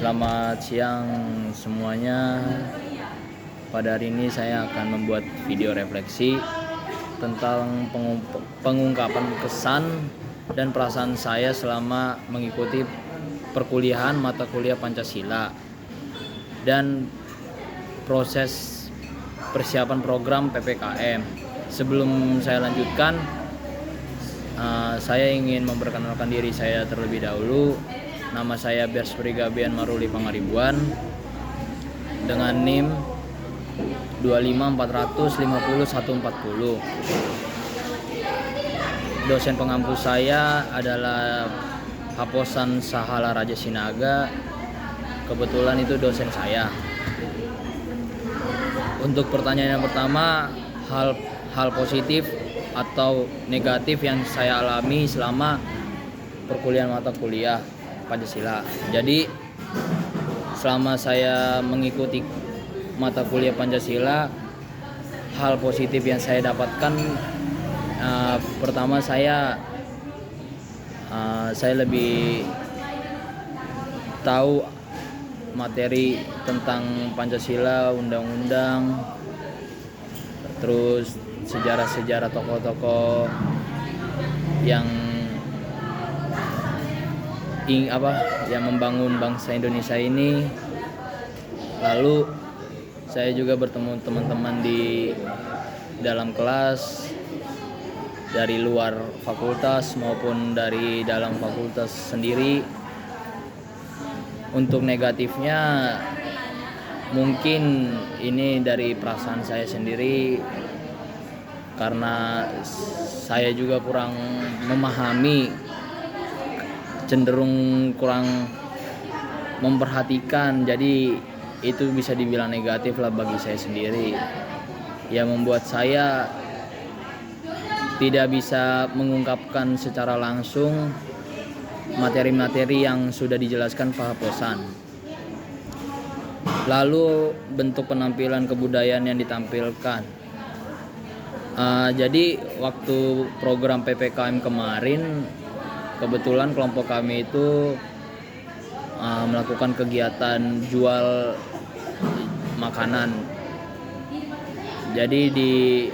Selamat siang semuanya. Pada hari ini saya akan membuat video refleksi tentang pengungkapan kesan dan perasaan saya selama mengikuti perkuliahan mata kuliah Pancasila dan proses persiapan program PPKM. Sebelum saya lanjutkan, saya ingin memperkenalkan diri saya terlebih dahulu. Nama saya Bersfri Gabian Maruli Pangaribuan dengan NIM 254050140. Dosen pengampu saya adalah Haposan Sahala Raja Sinaga. Kebetulan itu dosen saya. Untuk pertanyaan yang pertama, hal positif atau negatif yang saya alami selama perkuliahan mata kuliah Pancasila. Jadi selama saya mengikuti mata kuliah Pancasila, hal positif yang saya dapatkan, pertama saya lebih tahu materi tentang Pancasila, undang-undang, terus sejarah-sejarah tokoh-tokoh yang membangun bangsa Indonesia ini. Lalu saya juga bertemu teman-teman di dalam kelas dari luar fakultas maupun dari dalam fakultas sendiri. Untuk negatifnya mungkin ini dari perasaan saya sendiri, karena saya juga kurang memahami, cenderung kurang memperhatikan. Jadi itu bisa dibilang negatif lah bagi saya sendiri, yang membuat saya tidak bisa mengungkapkan secara langsung materi-materi yang sudah dijelaskan Pak Haposan. Lalu bentuk penampilan kebudayaan yang ditampilkan. Jadi waktu program PPKM kemarin, kebetulan kelompok kami itu melakukan kegiatan jual makanan. Jadi di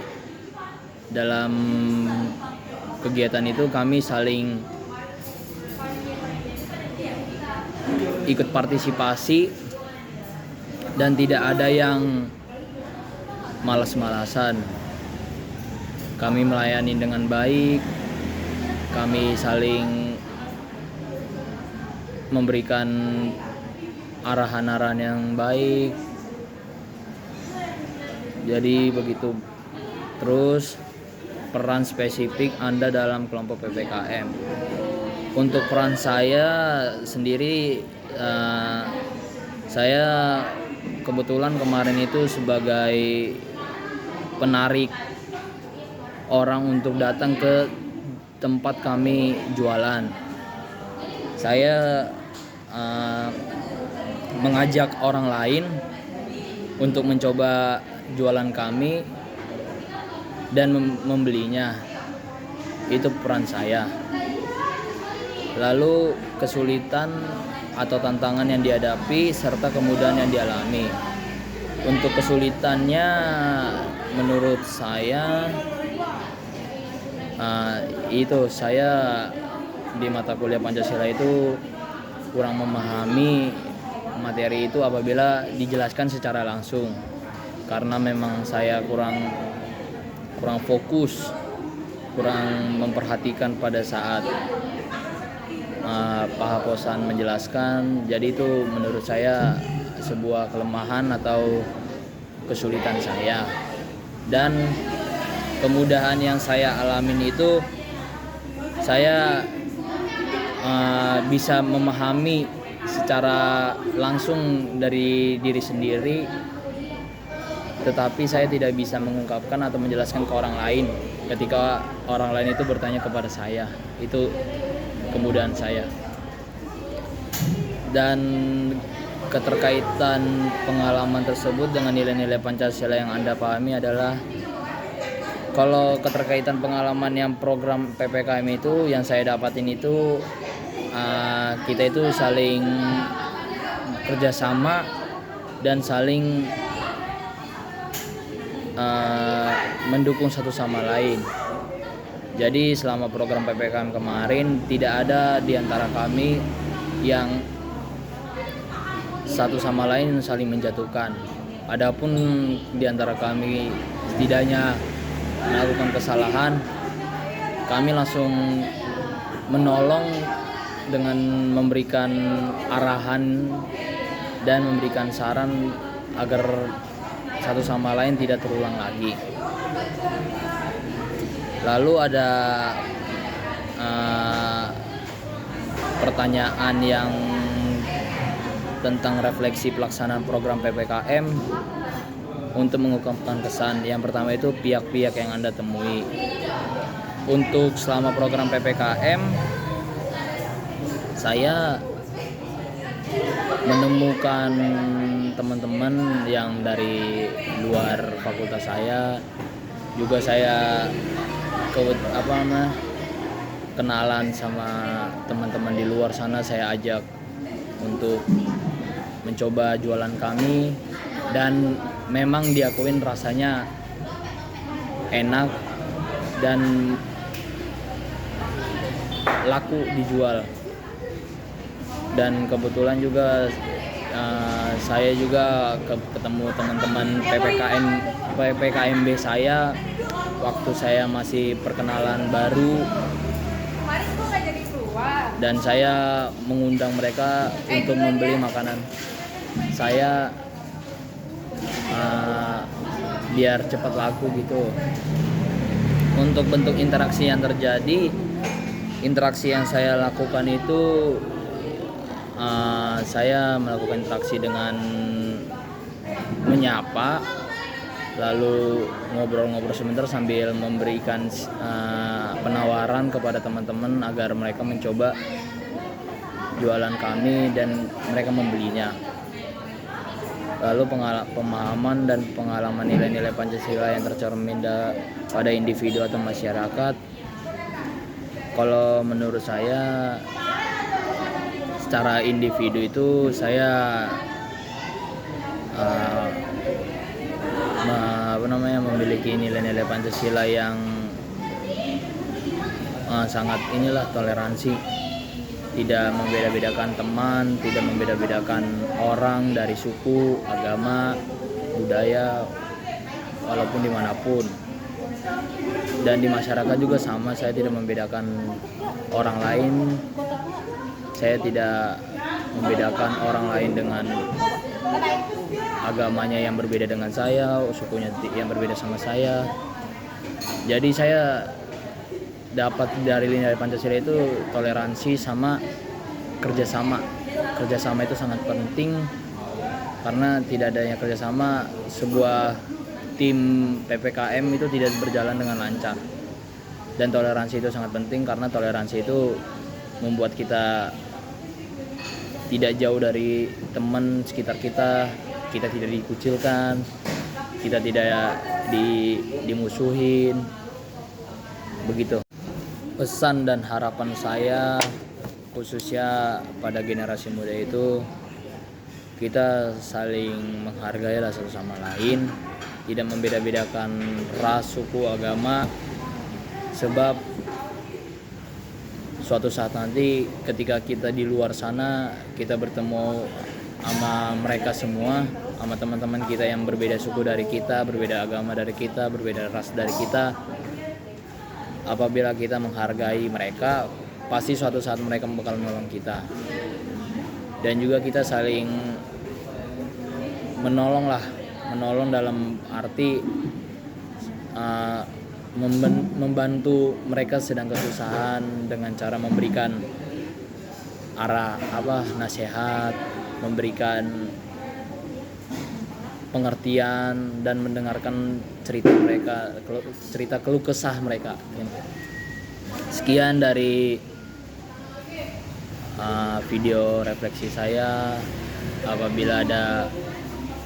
dalam kegiatan itu kami saling ikut partisipasi dan tidak ada yang malas-malasan. Kami melayani dengan baik, kami saling memberikan arahan-arahan yang baik. Jadi begitu. Terus peran spesifik Anda dalam kelompok PPKM. Untuk peran saya sendiri, saya kebetulan kemarin itu sebagai penarik orang untuk datang ke tempat kami jualan. Saya mengajak orang lain untuk mencoba jualan kami dan membelinya. Itu peran saya. Lalu kesulitan atau tantangan yang dihadapi serta kemudahan yang dialami. Untuk kesulitannya menurut saya, itu saya di mata kuliah Pancasila itu kurang memahami materi itu apabila dijelaskan secara langsung, karena memang saya kurang fokus, kurang memperhatikan pada saat Pak Haposan menjelaskan. Jadi itu menurut saya sebuah kelemahan atau kesulitan saya. Dan kemudahan yang saya alamin itu, saya bisa memahami secara langsung dari diri sendiri, tetapi saya tidak bisa mengungkapkan atau menjelaskan ke orang lain ketika orang lain itu bertanya kepada saya. Itu kemudahan saya. Dan keterkaitan pengalaman tersebut dengan nilai-nilai Pancasila yang Anda pahami adalah, kalau keterkaitan pengalaman yang program PPKM itu yang saya dapatin itu, kita itu saling kerjasama dan saling mendukung satu sama lain. Jadi selama program PPKM kemarin tidak ada di antara kami yang satu sama lain saling menjatuhkan. Adapun di antara kami setidaknya melakukan kesalahan, kami langsung menolong dengan memberikan arahan dan memberikan saran agar satu sama lain tidak terulang lagi. Lalu ada pertanyaan yang tentang refleksi pelaksanaan program PPKM untuk mengungkapkan kesan. Yang pertama itu pihak-pihak yang Anda temui. Untuk selama program PPKM, saya menemukan teman-teman yang dari luar fakultas saya, juga saya kenalan sama teman-teman di luar sana. Saya ajak untuk mencoba jualan kami, dan memang diakuin rasanya enak dan laku dijual. Dan kebetulan juga saya juga ketemu teman-teman PPKMB saya waktu saya masih perkenalan baru, dan saya mengundang mereka untuk membeli makanan saya biar cepat laku gitu. Untuk bentuk interaksi yang terjadi, interaksi yang saya lakukan itu saya melakukan interaksi dengan menyapa, lalu ngobrol-ngobrol sebentar sambil memberikan penawaran kepada teman-teman agar mereka mencoba jualan kami dan mereka membelinya. Lalu pemahaman dan pengalaman nilai-nilai Pancasila yang tercermin pada individu atau masyarakat. Kalau menurut saya, secara individu itu saya memiliki nilai-nilai Pancasila yang sangat toleransi, tidak membeda-bedakan teman, tidak membeda-bedakan orang dari suku, agama, budaya, walaupun dimanapun. Dan di masyarakat juga sama, saya tidak membedakan orang lain, saya tidak membedakan orang lain dengan agamanya yang berbeda dengan saya, sukunya yang berbeda sama saya. Jadi saya dapat dari nilai Pancasila itu toleransi sama kerjasama. Kerjasama itu sangat penting, karena tidak adanya kerjasama sebuah tim PPKM itu tidak berjalan dengan lancar. Dan toleransi itu sangat penting, karena toleransi itu membuat kita tidak jauh dari teman sekitar kita, kita tidak dikucilkan, kita tidak dimusuhin, begitu. Pesan dan harapan saya khususnya pada generasi muda itu, kita saling menghargai satu sama lain, tidak membeda-bedakan ras, suku, agama, sebab suatu saat nanti ketika kita di luar sana, kita bertemu sama mereka semua, sama teman-teman kita yang berbeda suku dari kita, berbeda agama dari kita, berbeda ras dari kita. Apabila kita menghargai mereka, pasti suatu saat mereka bakal menolong kita. Dan juga kita saling menolong dalam arti membantu mereka sedang kesusahan dengan cara memberikan nasihat, memberikan pengertian dan mendengarkan cerita mereka, cerita keluh kesah mereka. Sekian dari video refleksi saya. Apabila ada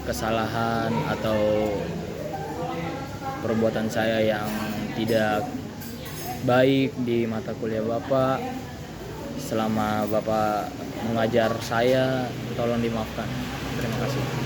kesalahan atau perbuatan saya yang tidak baik di mata kuliah Bapak, selama Bapak mengajar saya, tolong dimaafkan. Terima kasih.